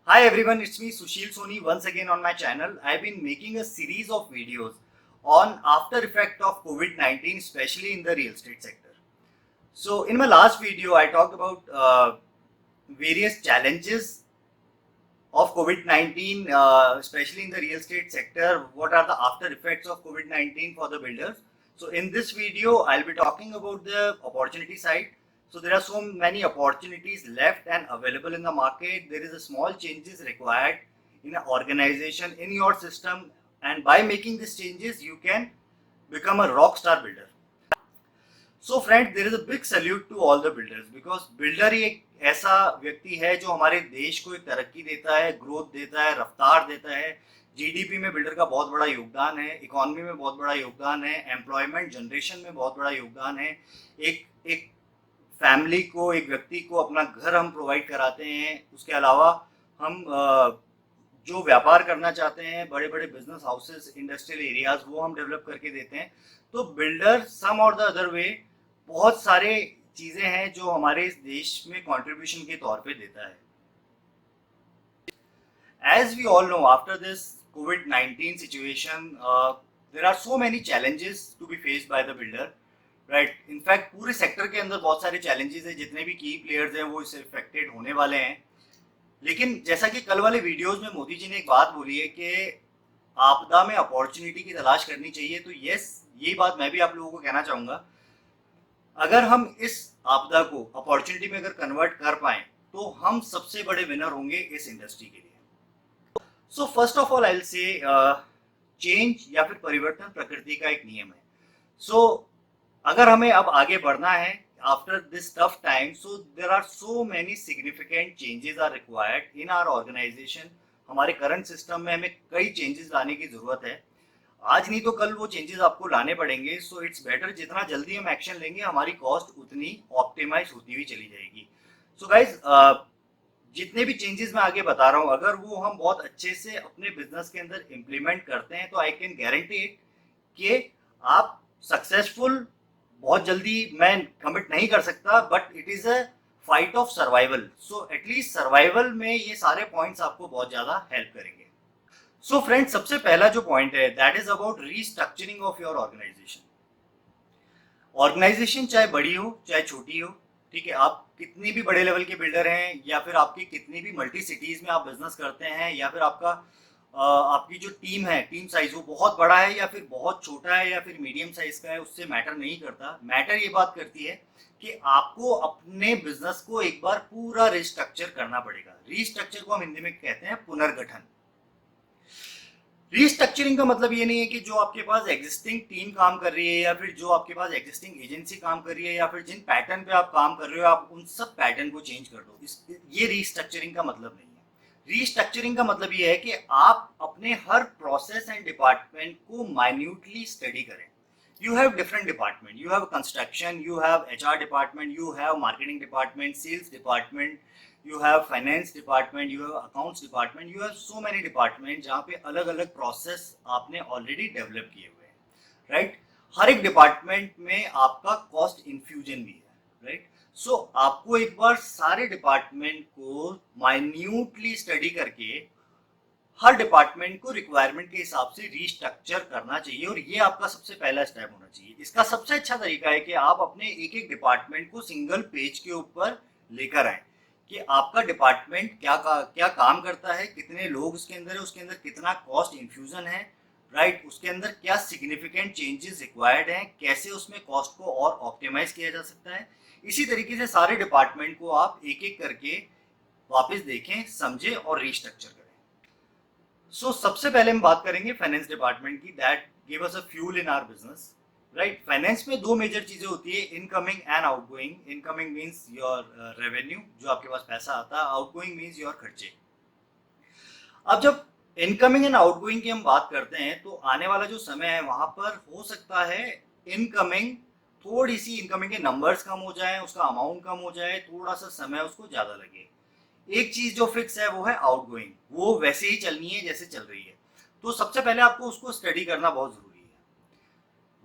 Hi everyone, it's me Sushil Soni once again on my channel. I've been making a series of videos on after effect of COVID-19, especially in the real estate sector. So in my last video, I talked about various challenges of COVID-19, especially in the real estate sector. What are the after effects of COVID-19 for the builders? So in this video, I'll be talking about the opportunity side. So there are so many opportunities left and available in the market. There is a small changes required in an organization, in your system, and by making these changes, you can become a rock star builder. So friend, there is a big salute to all the builders because builder ही एक ऐसा व्यक्ति है जो हमारे देश को एक तरक्की देता है, ग्रोथ देता है, रफ्तार देता है। जीडीपी में बिल्डर का बहुत बड़ा योगदान है, इकोनॉमी में बहुत बड़ा योगदान है, एम्प्लॉयमेंट जनरेशन में बहुत बड़ा योगदान है। एक एक फैमिली को, एक व्यक्ति को अपना घर हम प्रोवाइड कराते हैं। उसके अलावा हम जो व्यापार करना चाहते हैं, बड़े बड़े बिजनेस हाउसेस, इंडस्ट्रियल एरियाज, वो हम डेवलप करके देते हैं। तो बिल्डर सम और द अदर वे बहुत सारे चीजें हैं जो हमारे इस देश में कंट्रीब्यूशन के तौर पे देता है। As we all know, after this COVID-19 situation, there are so many challenges to be faced by the builder, right? In fact, पूरे सेक्टर के अंदर बहुत सारे challenges हैं। जितने भी की प्लेयर्स हैं वो इससे अफेक्टेड होने वाले हैं। लेकिन जैसा कि कल वाले वीडियोस में मोदी जी ने एक बात बोली है कि आपदा में अपॉर्चुनिटी की तलाश करनी चाहिए, तो यस, ये बात मैं भी आप लोगों को कहना चाहूंगा। अगर हम इस आपदा को अपॉर्चुनिटी में अगर कन्वर्ट कर पाए तो हम सबसे बड़े विनर होंगे इस इंडस्ट्री के लिए। So first of all I will say change या फिर परिवर्तन प्रकृति का एक नियम है। सो अगर हमें अब आगे बढ़ना है after this tough time, so there are so many significant changes are required in our organisation. हमारे करंट सिस्टम में हमें कई चेंजेस लाने की जरूरत है। आज नहीं तो कल वो चेंजेस आपको लाने पड़ेंगे। सो इट्स बेटर जितना जल्दी हम एक्शन लेंगे हमारी कॉस्ट उतनी ऑप्टिमाइज होती हुई चली जाएगी। सो गाइज, जितने भी चेंजेस मैं आगे बता रहा हूँ, अगर वो हम बहुत अच्छे से अपने बिजनेस के अंदर इम्प्लीमेंट करते हैं तो आई कैन गारंटी इट कि आप सक्सेसफुल बहुत जल्दी, मैं कमिट नहीं कर सकता, but it is a fight of survival. So at least survival में ये सारे पॉइंट्स आपको बहुत ज्यादा हेल्प करेंगे। सो फ्रेंड्स, सबसे पहला जो पॉइंट है that is about restructuring of your organisation. Organisation चाहे बड़ी हो चाहे छोटी हो, ठीक है, आप कितनी भी बड़े लेवल के बिल्डर हैं या फिर आपकी कितनी भी मल्टी सिटीज में आप बिजनेस करते हैं, या फिर आपकी जो टीम है, टीम साइज वो बहुत बड़ा है या फिर बहुत छोटा है या फिर मीडियम साइज का है, उससे मैटर नहीं करता। मैटर ये बात करती है कि आपको अपने बिजनेस को एक बार पूरा रिस्ट्रक्चर करना पड़ेगा। रिस्ट्रक्चर को हम हिंदी में कहते हैं पुनर्गठन। रीस्ट्रक्चरिंग का मतलब ये नहीं है कि जो आपके पास एग्जिस्टिंग टीम काम कर रही है या फिर जो आपके पास एग्जिस्टिंग एजेंसी काम कर रही है या फिर जिन पैटर्न पे आप काम कर रहे हो आप उन सब पैटर्न को चेंज कर दो। ये रीस्ट्रक्चरिंग का मतलब नहीं है। रीस्ट्रक्चरिंग का मतलब ये है कि आप अपने हर प्रोसेस एंड डिपार्टमेंट को माइन्यूटली स्टडी करें। You have different department. You have construction, you have HR department, you have marketing department, sales department, you have finance department, you have accounts department, you have so many department जहाँ पे अलग अलग process आपने already develop किए हुए हैं, right? हर एक department में आपका cost infusion भी है, right? So आपको एक बार सारे department को minutely study करके हर डिपार्टमेंट को रिक्वायरमेंट के हिसाब से रीस्ट्रक्चर करना चाहिए, और ये आपका सबसे पहला स्टेप होना चाहिए। इसका सबसे अच्छा तरीका है कि आप अपने एक एक डिपार्टमेंट को सिंगल पेज के ऊपर लेकर आए कि आपका डिपार्टमेंट क्या काम करता है, कितने लोग उसके अंदर है, उसके अंदर कितना कॉस्ट इन्फ्यूजन है, राइट, उसके अंदर क्या सिग्निफिकेंट चेंजेस रिक्वायर्ड हैं, कैसे उसमें कॉस्ट को और ऑप्टिमाइज किया जा सकता है। इसी तरीके से सारे डिपार्टमेंट को आप एक एक करके वापस देखें, समझें और रीस्ट्रक्चर करें। सो सबसे पहले हम बात करेंगे फाइनेंस डिपार्टमेंट की, that give us a fuel in our business, right. Finance में दो मेजर चीजें होती है, incoming and outgoing. Incoming means your revenue, जो आपके पास पैसा आता है, आउटगोइंग मींस योर खर्चे। अब जब इनकमिंग एंड आउटगोइंग की हम बात करते हैं तो आने वाला जो समय है वहां पर हो सकता है इनकमिंग, थोड़ी सी इनकमिंग के नंबर्स कम हो जाए, उसका अमाउंट कम हो जाए, थोड़ा सा समय उसको ज्यादा लगे। एक चीज जो फिक्स है वो है आउटगोइंग, वो वैसे ही चलनी है जैसे चल रही है। तो सबसे पहले आपको उसको स्टडी करना बहुत जरूरी है।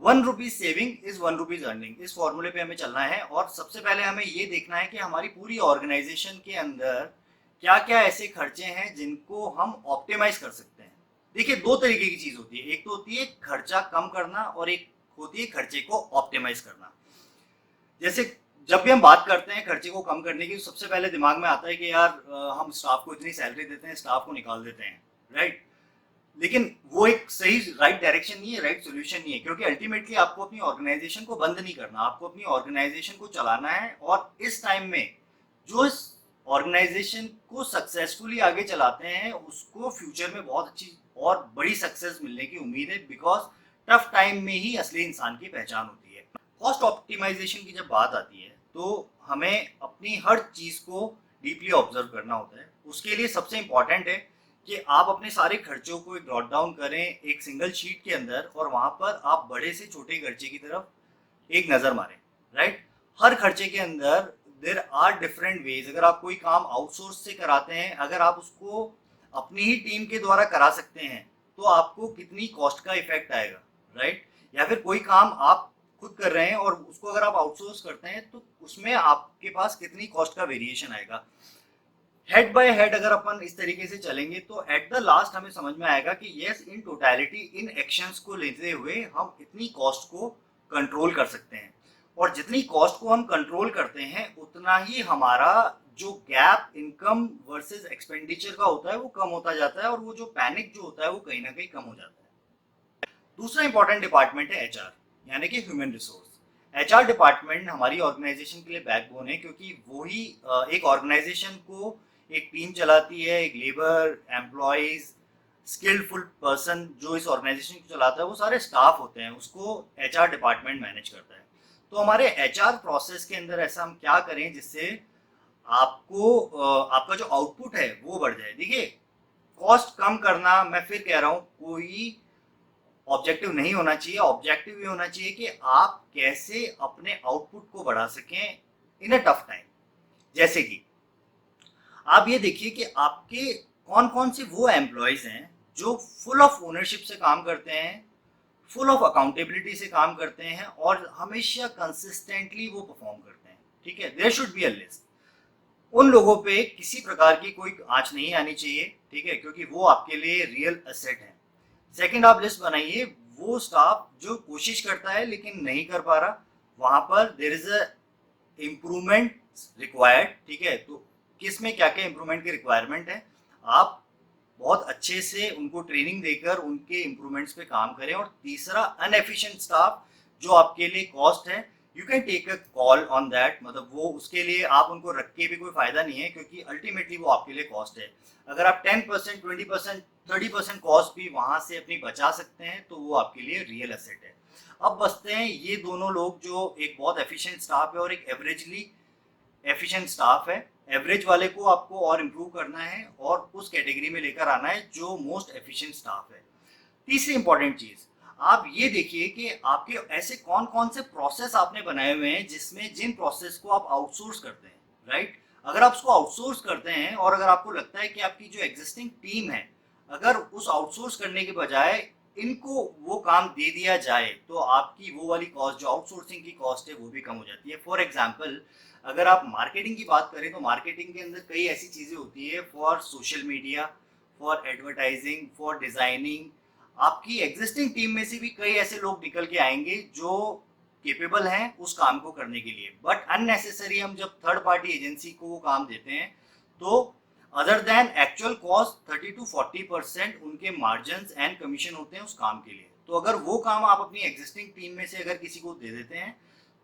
1 rupees saving is 1 rupees earning, इस फॉर्मूले पे हमें चलना है। और सबसे पहले हमें ये देखना है कि हमारी पूरी ऑर्गेनाइजेशन के अंदर क्या क्या ऐसे खर्चे हैं जिनको हम ऑप्टिमाइज कर सकते हैं। देखिए, दो तरीके की चीज होती है, एक तो होती है खर्चा कम करना और एक होती है खर्चे को ऑप्टिमाइज करना। जैसे जब भी हम बात करते हैं खर्चे को कम करने की, तो सबसे पहले दिमाग में आता है कि यार हम स्टाफ को इतनी सैलरी देते हैं, स्टाफ को निकाल देते हैं, राइट। लेकिन वो एक सही राइट डायरेक्शन नहीं है, राइट सोल्यूशन नहीं है, क्योंकि अल्टीमेटली आपको अपनी ऑर्गेनाइजेशन को बंद नहीं करना, आपको अपनी ऑर्गेनाइजेशन को चलाना है। और इस टाइम में जो इस ऑर्गेनाइजेशन को सक्सेसफुली आगे चलाते हैं उसको फ्यूचर में बहुत अच्छी और बड़ी सक्सेस मिलने की उम्मीद है, बिकॉज टफ टाइम में ही असली इंसान की पहचान होती है। कॉस्ट ऑप्टिमाइजेशन की जब बात आती है तो हमें अपनी हर चीज को डीपली ऑब्जर्व करना होता है। उसके लिए सबसे इंपॉर्टेंट है कि आप अपने सारे खर्चों को एक नोट डाउन करें एक सिंगल शीट के अंदर, और वहां पर आप बड़े से छोटे खर्चे की तरफ एक नजर मारें, राइट। हर खर्चे के अंदर देर आर डिफरेंट वेज। अगर आप कोई काम आउटसोर्स से कराते हैं, अगर आप उसको अपनी ही टीम के द्वारा करा सकते हैं तो आपको कितनी कॉस्ट का इफेक्ट आएगा, राइट। या फिर कोई काम आप खुद कर रहे हैं और उसको अगर आप आउटसोर्स करते हैं तो उसमें आपके पास कितनी कॉस्ट का वेरिएशन आएगा। हेड बाय हेड अगर अपन इस तरीके से चलेंगे तो एट द लास्ट हमें समझ में आएगा कि yes, in totality in actions को लेते हुए हम इतनी कॉस्ट को कंट्रोल कर सकते हैं। और जितनी कॉस्ट को हम कंट्रोल करते हैं उतना ही हमारा जो गैप इनकम वर्सेस एक्सपेंडिचर का होता है वो कम होता जाता है, और वो जो पैनिक जो होता है वो कहीं ना कहीं कम हो जाता है। दूसरा इंपॉर्टेंट डिपार्टमेंट है एचआर, यानी कि ह्यूमन रिसोर्स। एचआर डिपार्टमेंट हमारी ऑर्गेनाइजेशन के लिए बैकबोन है, क्योंकि वो ही एक ऑर्गेनाइजेशन को एक टीम चलाती है, एक लेबर, एम्प्लॉयज, स्किल्डफुल पर्सन जो इस ऑर्गेनाइजेशन को चलाता है वो सारे स्टाफ होते हैं, उसको एचआर डिपार्टमेंट मैनेज करता है। तो हमारे एचआर प्रोसेस के अंदर ऐसा हम क्या करें जिससे आपको आपका जो आउटपुट है वो बढ़ जाए। देखिए, कॉस्ट कम करना, मैं फिर कह रहा हूँ, कोई ऑब्जेक्टिव नहीं होना चाहिए। ऑब्जेक्टिव ये होना चाहिए कि आप कैसे अपने आउटपुट को बढ़ा सकें इन अ टफ टाइम। जैसे कि आप ये देखिए कि आपके कौन कौन से वो एम्प्लॉयज हैं जो फुल ऑफ ओनरशिप से काम करते हैं, फुल ऑफ अकाउंटेबिलिटी से काम करते हैं और हमेशा कंसिस्टेंटली वो परफॉर्म करते हैं। ठीक है, there should be a list. उन लोगों पे किसी प्रकार की कोई आंच नहीं आनी चाहिए, ठीक है, क्योंकि वो आपके लिए रियल एसेट है। सेकंड, आप लिस्ट बनाइए वो स्टाफ जो कोशिश करता है लेकिन नहीं कर पा रहा, वहां पर there is a improvement required. ठीक है, तो किस में क्या क्या इम्प्रूवमेंट की रिक्वायरमेंट है, आप बहुत अच्छे से उनको ट्रेनिंग देकर उनके इम्प्रूवमेंट्स पे काम करें। और तीसरा, अनएफिशिएंट स्टाफ जो आपके लिए कॉस्ट है, you can take a call on that. मतलब वो उसके लिए आप उनको रख के भी कोई फायदा नहीं है, क्योंकि अल्टीमेटली वो आपके लिए कॉस्ट है। अगर आप 10%, 20%, 30% कॉस्ट भी वहां से अपनी बचा सकते हैं तो वो आपके लिए रियल एसेट है। अब बचते हैं ये दोनों लोग, जो एक बहुत एफिशिएंट स्टाफ है और एक एवरेजली एफिशिएंट स्टाफ है। एवरेज वाले को आपको और इम्प्रूव करना है और उस कैटेगरी में लेकर आना है जो मोस्ट एफिशिएंट स्टाफ है। तीसरी इंपॉर्टेंट चीज, आप ये देखिए कि आपके ऐसे कौन कौन से प्रोसेस आपने बनाए हुए हैं जिसमें जिन प्रोसेस को आप आउटसोर्स करते हैं, राइट। अगर आप उसको आउटसोर्स करते हैं और अगर आपको लगता है कि आपकी जो एग्जिस्टिंग टीम है, अगर उस आउटसोर्स करने के बजाय इनको वो काम दे दिया जाए तो आपकी वो वाली कॉस्ट जो आउटसोर्सिंग की कॉस्ट है वो भी कम हो जाती है। फॉर एग्जाम्पल, अगर आप मार्केटिंग की बात करें तो मार्केटिंग के अंदर कई ऐसी चीजें होती है for social media, for advertising, for designing. आपकी एग्जिस्टिंग टीम में से भी कई ऐसे लोग निकल के आएंगे जो केपेबल हैं उस काम को करने के लिए, बट अननेसेसरी हम जब थर्ड पार्टी एजेंसी को वो काम देते हैं तो other than actual cost 30 to 40% उनके मार्जिन एंड कमीशन होते हैं उस काम के लिए। तो अगर वो काम आप अपनी एग्जिस्टिंग टीम में से अगर किसी को दे देते हैं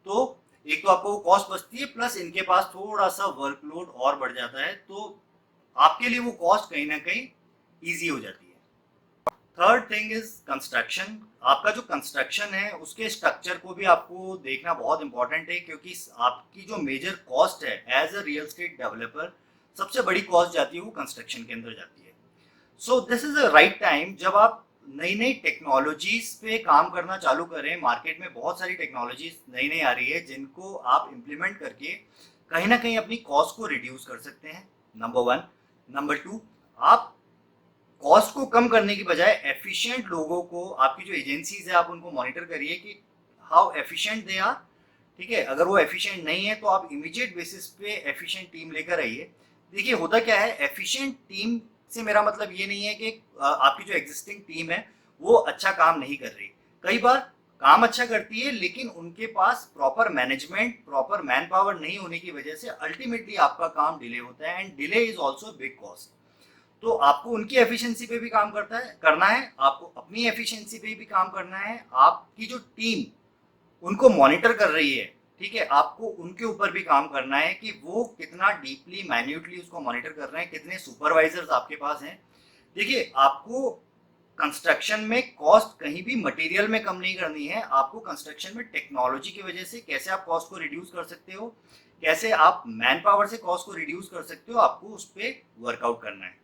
तो एक तो आपको वो कॉस्ट बचती है, प्लस इनके पास थोड़ा सा वर्कलोड और बढ़ जाता है, तो आपके लिए वो कॉस्ट कहीं ना कहीं ईजी हो जाती है। Third thing is construction. आपका जो कंस्ट्रक्शन है उसके स्ट्रक्चर को भी आपको देखना बहुत इंपॉर्टेंट है, क्योंकि आपकी जो मेजर कॉस्ट है as a real estate developer, सबसे बड़ी कॉस्ट जाती है वो कंस्ट्रक्शन के अंदर जाती है। So this is a right time जब आप नई नई टेक्नोलॉजीज पे काम करना चालू करें। मार्केट में बहुत सारी टेक्नोलॉजीज नई नई आ रही है जिनको आप इम्प्लीमेंट करके कहीं ना कहीं अपनी कॉस्ट को रिड्यूस कर सकते हैं, नंबर वन। नंबर टू, आप कॉस्ट को कम करने की बजाय एफिशिएंट लोगों को, आपकी जो एजेंसीज है आप उनको मॉनिटर करिए कि हाउ एफिशिएंट दे आर। ठीक है, अगर वो एफिशिएंट नहीं है तो आप इमीडिएट बेसिस पे एफिशिएंट टीम लेकर आइए। देखिए होता क्या है, एफिशिएंट टीम से मेरा मतलब ये नहीं है कि आपकी जो एग्जिस्टिंग टीम है वो अच्छा काम नहीं कर रही। कई बार काम अच्छा करती है लेकिन उनके पास proper management, proper manpower नहीं होने की वजह से अल्टीमेटली आपका काम डिले होता है, and delay is also big cost. तो आपको उनकी एफिशिएंसी पे भी काम करना है, आपको अपनी एफिशिएंसी पे भी काम करना है। आपकी जो टीम उनको मॉनिटर कर रही है, ठीक है, आपको उनके ऊपर भी काम करना है कि वो कितना डीपली मैन्यूटली उसको मॉनिटर कर रहे हैं, कितने सुपरवाइजर्स आपके पास हैं। देखिए आपको कंस्ट्रक्शन में कॉस्ट कहीं भी मटेरियल में कम नहीं करनी है, आपको कंस्ट्रक्शन में टेक्नोलॉजी की वजह से कैसे आप कॉस्ट को रिड्यूस कर सकते हो, कैसे आप मैन पावर से कॉस्ट को रिड्यूस कर सकते हो, आपको उस पर वर्कआउट करना है।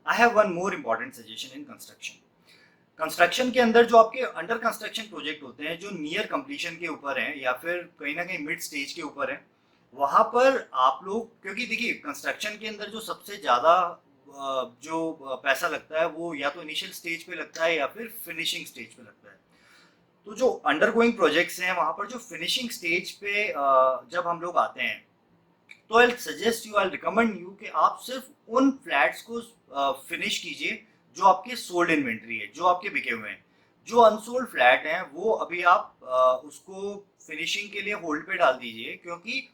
I have one more important suggestion in construction. Construction के अंदर जो आपके अंडर कंस्ट्रक्शन प्रोजेक्ट होते हैं जो नियर कंप्लीशन के ऊपर हैं या फिर कहीं ना कहीं मिड स्टेज के ऊपर हैं, वहां पर आप लोग, क्योंकि देखिए कंस्ट्रक्शन के अंदर जो सबसे ज़्यादा जो पैसा लगता है वो या तो इनिशियल स्टेज पे लगता है या फिर फिनिशिंग स्टेज पे लगता है। तो जो अंडर गोइंग प्रोजेक्ट्स हैं वहां पर जो फिनिशिंग स्टेज पे जब हम लोग आते हैं, तो I suggest you, I recommend you कि आप सिर्फ उन फ्लैट्स को फिनिश कीजिए जो आपके सोल्ड इन्वेंट्री है, जो आपके बिके हुए हैं। जो अनसोल्ड फ्लैट हैं वो अभी आप उसको फिनिशिंग के लिए होल्ड पे डाल दीजिए, क्योंकि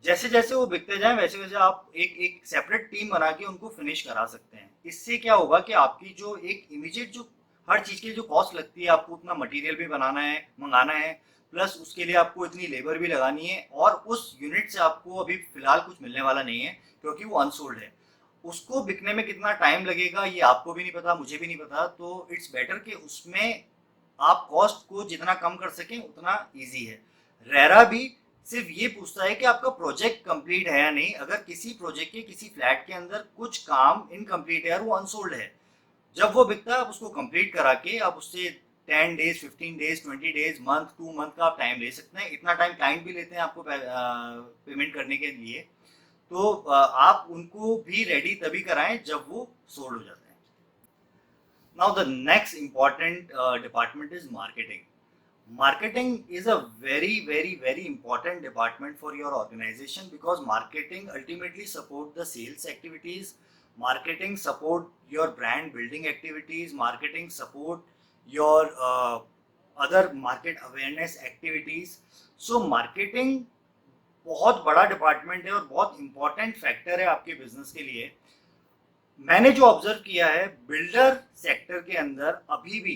जैसे जैसे वो बिकते जाएं वैसे वैसे आप एक एक सेपरेट टीम बना के उनको फिनिश करा सकते हैं। इससे क्या होगा कि आपकी जो एक इमीडिएट जो हर चीज़ की जो कॉस्ट लगती है, आपको उतना मटेरियल भी बनाना है, मंगाना है, प्लस उसके लिए आपको इतनी लेबर भी लगानी है, और उस यूनिट से आपको अभी फिलहाल कुछ मिलने वाला नहीं है क्योंकि वो अनसोल्ड है। उसको बिकने में कितना टाइम लगेगा ये आपको भी नहीं पता, मुझे भी नहीं पता। तो इट्स बेटर कि उसमें आप कॉस्ट को जितना कम कर सकें उतना ईजी है। रेरा भी सिर्फ ये पूछता है कि आपका प्रोजेक्ट कंप्लीट है या नहीं। अगर किसी प्रोजेक्ट के किसी फ्लैट के अंदर कुछ काम इनकम्प्लीट है और वो अनसोल्ड है, जब वो बिकता है आप उसको कंप्लीट करा के आप उससे 10 days, 15 days, 20 days, month, 2 month का आप टाइम ले सकते हैं। इतना टाइम क्लाइंट भी लेते हैं आपको पेमेंट करने के लिए। तो आप उनको भी रेडी तभी कराएं जब वो सोल्ड हो जाते हैं। Now the next important department is marketing. Marketing is a very important department for your organization, because marketing ultimately support the sales activities, marketing support your brand building activities, marketing support your other market awareness activities. So marketing बहुत बड़ा department है और बहुत important factor है आपके business के लिए। मैंने जो ऑब्जर्व किया है बिल्डर सेक्टर के अंदर, अभी भी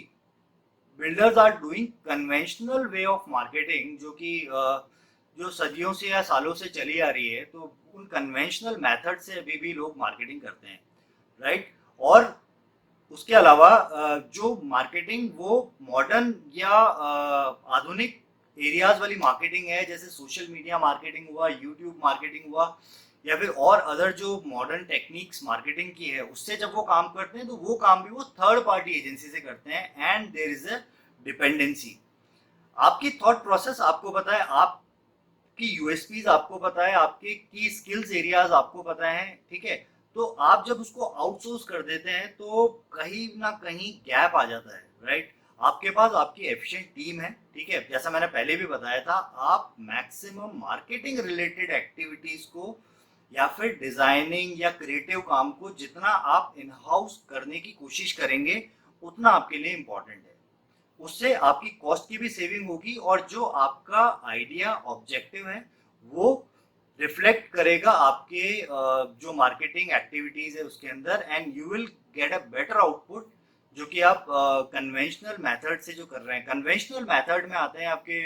builders are doing conventional way of marketing, जो कि जो सदियों से या सालों से चली आ रही है। तो उन कन्वेंशनल मेथड से अभी भी लोग मार्केटिंग करते हैं, राइट। और उसके अलावा जो मार्केटिंग वो मॉडर्न या आधुनिक एरियाज वाली मार्केटिंग है, जैसे सोशल मीडिया मार्केटिंग हुआ, यूट्यूब मार्केटिंग हुआ, या फिर और अदर जो मॉडर्न टेक्निक्स मार्केटिंग की है, उससे जब वो काम करते हैं तो वो काम भी वो थर्ड पार्टी एजेंसी से करते हैं, and there is a dependency. आपकी थॉट प्रोसेस आपको पता है, आपकी यूएसपीज आपको पता है, आपके की स्किल्स एरियाज आपको पता है, ठीक है। तो आप जब उसको आउटसोर्स कर देते हैं तो कहीं ना कहीं गैप आ जाता है, राइट। आपके पास आपकी एफिशिएंट टीम है, ठीक है, जैसा मैंने पहले भी बताया था, आप मैक्सिमम मार्केटिंग रिलेटेड एक्टिविटीज को या फिर डिजाइनिंग या क्रिएटिव काम को जितना आप इन हाउस करने की कोशिश करेंगे उतना आपके लिए इम्पोर्टेंट है। उससे आपकी कॉस्ट की भी सेविंग होगी, और जो आपका आइडिया ऑब्जेक्टिव है वो रिफ्लेक्ट करेगा आपके जो मार्केटिंग एक्टिविटीज है उसके अंदर, and you will get a better output जो कि आप कन्वेंशनल मेथड से जो कर रहे हैं। कन्वेंशनल मेथड में आते हैं आपके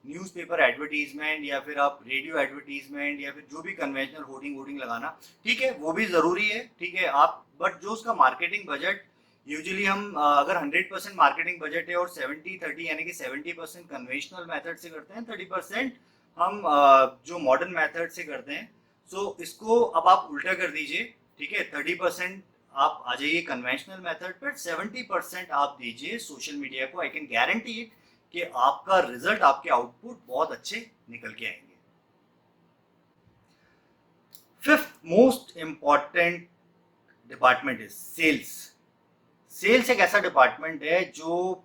न्यूज़पेपर एडवर्टीजमेंट या फिर आप रेडियो एडवर्टीजमेंट या फिर जो भी कन्वेंशनल होर्डिंग वोर्डिंग लगाना, ठीक है, वो भी ज़रूरी है, ठीक है। आप बट जो उसका मार्केटिंग बजट यूजुअली हम अगर 100% मार्केटिंग बजट है और 70-30 यानी कि 70% कन्वेंशनल मेथड से करते हैं, 30% हम जो मॉडर्न मेथड से करते हैं। सो इसको अब आप उल्टा कर दीजिए, ठीक है, 30% आप आ जाइए कन्वेंशनल मेथड पर, 70% आप दीजिए सोशल मीडिया को। आई कैन गारंटी इट कि आपका रिजल्ट, आपके आउटपुट बहुत अच्छे निकल के आएंगे। Fifth most important department is sales. Sales एक ऐसा डिपार्टमेंट है जो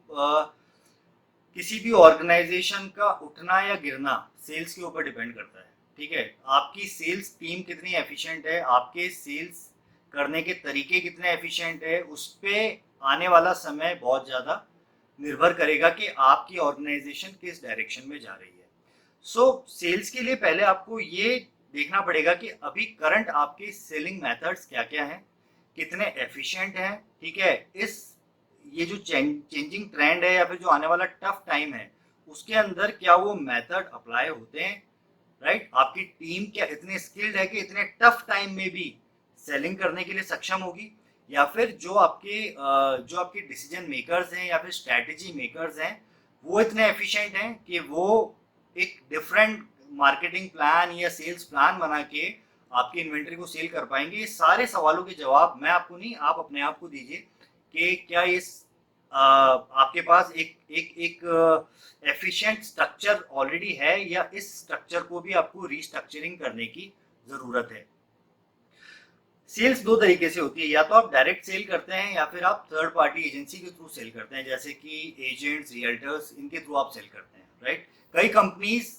किसी भी ऑर्गेनाइजेशन का उठना या गिरना सेल्स के ऊपर डिपेंड करता है, ठीक है, आपकी सेल्स टीम कितनी एफिशिएंट है, आपके सेल्स करने के तरीके कितने एफिशिएंट है, उस पे आने वाला समय बहुत ज़्यादा निर्भर करेगा कि आपकी ऑर्गेनाइजेशन किस डायरेक्शन में जा रही है। सो सेल्स के लिए पहले आपको ये देखना पड़ेगा कि अभी करंट आपके सेलिंग मेथड्स क्या क्या हैं, कितने एफिशिएंट हैं, ठीक है। इस ये जो चेंजिंग ट्रेंड है या फिर जो आने वाला टफ टाइम है उसके अंदर क्या वो मेथड अप्लाई होते हैं, राइट। आपकी टीम क्या इतने स्किल्ड है कि इतने टफ टाइम में भी सेलिंग करने के लिए सक्षम होगी, या फिर जो आपके डिसीजन मेकर्स हैं या फिर स्ट्रैटेजी मेकर्स हैं वो इतने एफिशिएंट हैं कि वो एक डिफरेंट मार्केटिंग प्लान या सेल्स प्लान बना के आपकी इन्वेंट्री को सेल कर पाएंगे। ये सारे सवालों के जवाब मैं आपको नहीं, आप अपने आप को दीजिए कि क्या ये आपके पास एक एक एक एफिशिएंट स्ट्रक्चर ऑलरेडी है या इस स्ट्रक्चर को भी आपको रीस्ट्रक्चरिंग करने की जरूरत है। सेल्स दो तरीके से होती है, या तो आप डायरेक्ट सेल करते हैं या फिर आप थर्ड पार्टी एजेंसी के थ्रू सेल करते हैं, जैसे कि एजेंट्स, रियल्टर्स, इनके थ्रू आप सेल करते हैं, राइट। कई कंपनीज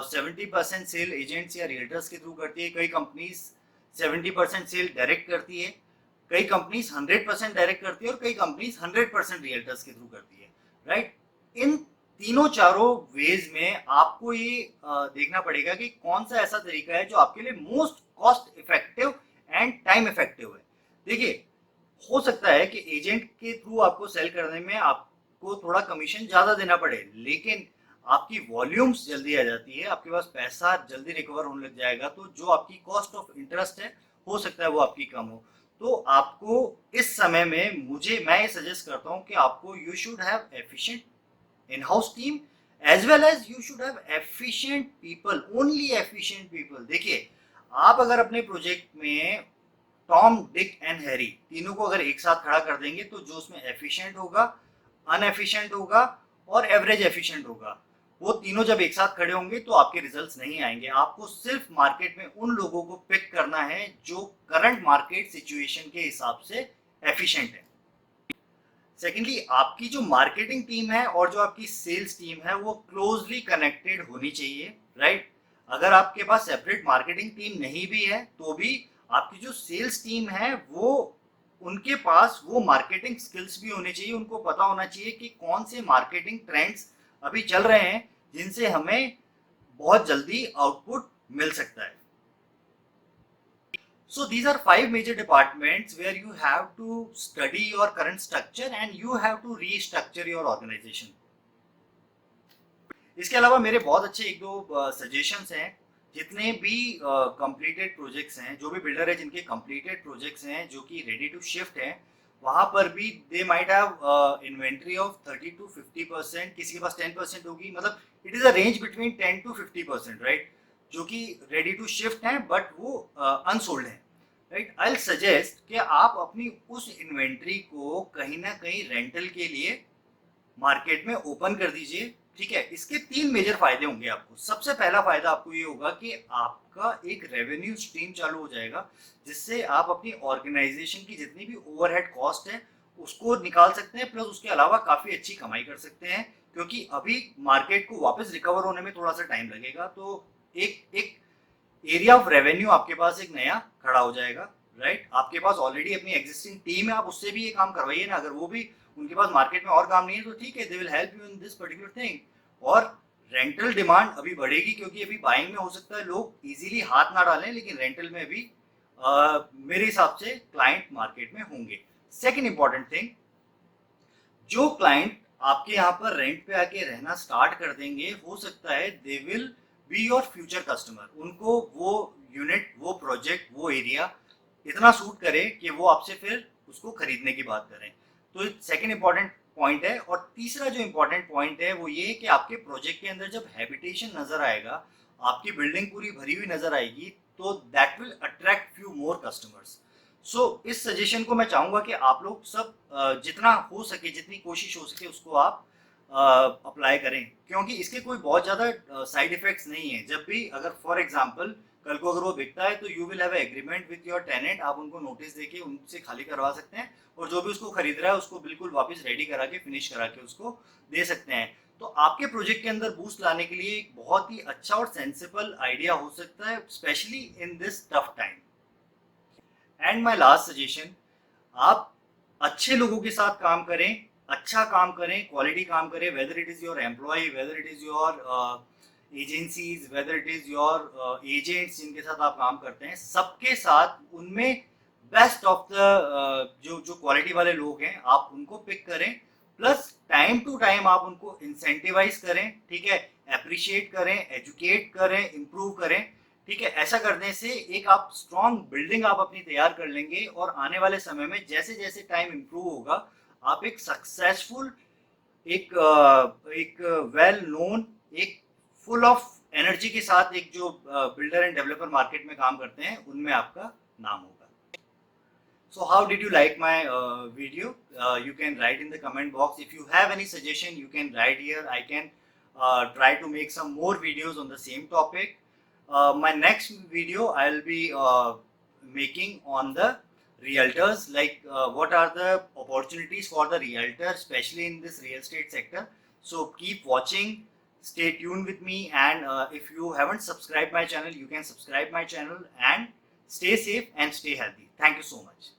70% सेल एजेंट्स या रियल्टर्स के थ्रू करती है, कई कंपनीज 70% सेल डायरेक्ट करती है, कई कंपनीज 100% डायरेक्ट करती है और कई कंपनीज 100% रियल्टर्स के थ्रू करती है, राइट। इन तीनों चारों वेज में आपको ये देखना पड़ेगा कि कौन सा ऐसा तरीका है जो आपके लिए most cost effective and time effective है। देखिए, हो सकता है कि एजेंट के थ्रू आपको सेल करने में आपको थोड़ा कमीशन ज्यादा देना पड़े, लेकिन आपकी वॉल्यूम्स जल्दी आ जाती है, आपके पास पैसा जल्दी रिकवर होने लग जाएगा, तो जो आपकी कॉस्ट ऑफ इंटरेस्ट है हो सकता है वो आपकी कम हो। तो आपको इस समय में मैं ये सजेस्ट करता हूँ कि आपको you should have efficient in-house team as well as you should have efficient people, only efficient people। देखिए, आप अगर अपने प्रोजेक्ट में टॉम, डिक एंड हैरी तीनों को अगर एक साथ खड़ा कर देंगे तो जो उसमें एफिशिएंट होगा, अनएफिशिएंट होगा और एवरेज एफिशिएंट होगा, वो तीनों जब एक साथ खड़े होंगे तो आपके रिजल्ट्स नहीं आएंगे। आपको सिर्फ मार्केट में उन लोगों को पिक करना है जो करंट मार्केट सिचुएशन के हिसाब से एफिशिएंट है। सेकेंडली, आपकी जो मार्केटिंग टीम है और जो आपकी सेल्स टीम है वो क्लोजली कनेक्टेड होनी चाहिए, राइट। अगर आपके पास सेपरेट मार्केटिंग टीम नहीं भी है तो भी आपकी जो सेल्स टीम है वो उनके पास वो मार्केटिंग स्किल्स भी होने चाहिए, उनको पता होना चाहिए कि कौन से मार्केटिंग ट्रेंड्स अभी चल रहे हैं जिनसे हमें बहुत जल्दी आउटपुट मिल सकता है। So these are 5 major departments where you have to study your current structure and you have to restructure your organization. इसके अलावा मेरे बहुत अच्छे एक दो सजेशंस हैं। जितने भी कंप्लीटेड प्रोजेक्ट्स हैं, जो भी बिल्डर है जिनके कंप्लीटेड प्रोजेक्ट्स हैं जो कि रेडी टू शिफ्ट हैं, वहाँ पर भी they might have inventory of 30 to 50%, किसी के पास 10% होगी, मतलब it is a range between 10 to 50%, right, जो कि रेडी टू शिफ्ट हैं बट वो अनसोल्ड हैं, राइट। आई विल सजेस्ट कि आप अपनी उस इन्वेंट्री को कहीं ना कहीं रेंटल के लिए मार्केट में ओपन कर दीजिए, ठीक है। इसके 3 मेजर फायदे होंगे आपको। सबसे पहला फायदा आपको ये होगा कि आपका एक रेवेन्यू स्ट्रीम चालू हो जाएगा, जिससे आप अपनी ऑर्गेनाइजेशन की जितनी भी ओवरहेड कॉस्ट है उसको निकाल सकते हैं, प्लस उसके अलावा काफ़ी अच्छी कमाई कर सकते हैं, क्योंकि अभी मार्केट को वापस रिकवर होने में थोड़ा सा टाइम लगेगा। तो एक एरिया ऑफ रेवेन्यू आपके पास एक नया खड़ा हो जाएगा, राइट। आपके पास ऑलरेडी अपनी एग्जिस्टिंग टीम है, आप उससे भी ये काम करवाइए ना। अगर वो भी, उनके पास मार्केट में और काम नहीं है तो ठीक है, they will help you in this particular thing. और रेंटल डिमांड अभी बढ़ेगी, क्योंकि अभी बाइंग में हो सकता है लोग इजीली हाथ ना डालें, लेकिन रेंटल में भी मेरे हिसाब से क्लाइंट मार्केट में होंगे। सेकेंड इंपॉर्टेंट थिंग, जो क्लाइंट आपके यहाँ पर रेंट पे आके रहना स्टार्ट कर देंगे, हो सकता है they will be your future customer. उनको वो यूनिट, वो प्रोजेक्ट, वो एरिया इतना सूट करे कि वो आपसे फिर उसको खरीदने की बात करें। तो सेकंड इंपॉर्टेंट पॉइंट है। और तीसरा जो इंपॉर्टेंट पॉइंट है वो ये है कि आपके प्रोजेक्ट के अंदर जब हैबिटेशन नजर आएगा, आपकी बिल्डिंग पूरी भरी हुई नजर आएगी, तो that will attract few more customers. So इस सजेशन को मैं चाहूँगा कि आप लोग सब जितना हो सके, जितनी कोशिश हो सके उसको आप अप्लाई करें, क्योंकि इसके कोई बहुत ज़्यादा साइड इफेक्ट्स नहीं है। जब भी अगर फॉर एग्जांपल कल को अगर वो बिकता है तो you will have agreement with your tenant, आप उनको नोटिस देके उनसे खाली करवा सकते हैं, और जो भी उसको खरीद रहा है उसको बिल्कुल वापस रेडी करा के, फिनिश करा के उसको दे सकते हैं। तो आपके प्रोजेक्ट के अंदर बूस्ट लाने के लिए एक बहुत ही अच्छा और सेंसिबल आइडिया हो सकता है, specially in this tough time. And my last suggestion, आप अच्छे लोगों के साथ काम करें, अच्छा काम करें, क्वालिटी काम करें, whether it is your employ, whether it is your agencies, whether it is your agents जिनके साथ आप काम करते हैं, सबके साथ उनमें बेस्ट ऑफ द जो जो क्वालिटी वाले लोग हैं आप उनको पिक करें, प्लस टाइम टू टाइम आप उनको इंसेंटिवाइज करें, ठीक है, अप्रिशिएट करें, एजुकेट करें, इम्प्रूव करें, ठीक है। ऐसा करने से एक आप स्ट्रॉन्ग बिल्डिंग आप अपनी तैयार कर लेंगे और आने वाले समय में जैसे जैसे टाइम इम्प्रूव होगा आप एक सक्सेसफुल, एक वेल नोन, एक फुल ऑफ एनर्जी के साथ एक जो बिल्डर एंड डेवलपर मार्केट में काम करते हैं उनमें आपका नाम होगा। So how did you like my video? You can write in the comment box. If you have any suggestion, you can write here. I can try to make some more videos on the same topic. My next video I'll be making on the realtors, like what are the opportunities for the realtor, especially in this real estate sector. So keep watching, stay tuned with me, and if you haven't subscribed my channel, you can subscribe my channel, and stay safe and stay healthy. Thank you so much.